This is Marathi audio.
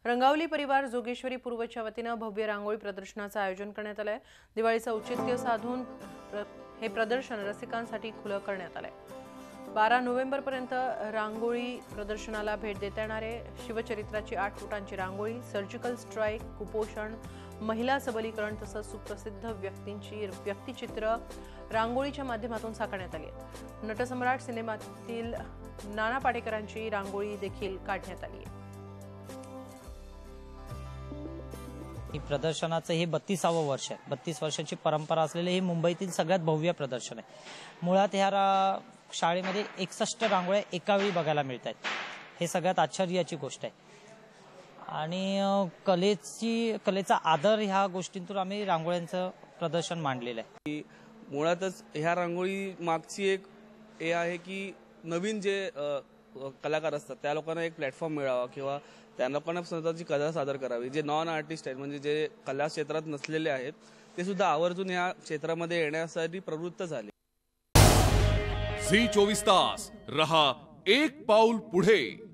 रंगावली परिवार जोगेश्वरी पूर्वच्या वतीने भव्य रांगोळी प्रदर्शनाचे आयोजन करण्यात आले आहे। दिवाळीचे औचित्य साधून हे प्रदर्शन रसिकांसाठी खुले करण्यात आले आहे। 12 नोव्हेंबर पर्यंत रांगोळी प्रदर्शनाला भेट देता येणार आहे। शिवचरित्राची 8 फुटांची रांगोळी, सर्जिकल स्ट्राइक, कुपोषण, महिला सबलीकरण तसंच सुप्रसिद्ध व्यक्तींची व्यक्तिचित्र रांगोळीच्या माध्यमातून साकारण्यात आली आहे। नटसम्राट सिनेमातील नाना पाटेकरांची रांगोळी देखील काढण्यात आली आहे। प्रदर्शनाचं हे 32वं वर्ष आहे। 32 वर्षाची परंपरा असलेले हे मुंबईतील सगळ्यात भव्य प्रदर्शन आहे। मुळात ह्या शाळेमध्ये 61 रांगोळ्या एका वेळी बघायला मिळतात। हे सगळ्यात आश्चर्याची गोष्ट आहे आणि कलेचा आदर ह्या गोष्टींतून आम्ही रांगोळ्यांचं प्रदर्शन मांडलेलं आहे। मुळातच ह्या रांगोळी मागची एक हे आहे की नवीन जे कलाकार असतात त्या लोकांना एक प्लॅटफॉर्म मिळावा किंवा त्या लोकांना स्वतःची कला सादर करावी। जे नॉन आर्टिस्ट आहेत म्हणजे जे कला क्षेत्रात नसलेले आहेत ते सुद्धा आवर्जून या क्षेत्रामध्ये येण्यासाठी प्रवृत्त झाले। झी 24 तास रहा एक पाऊल पुढे।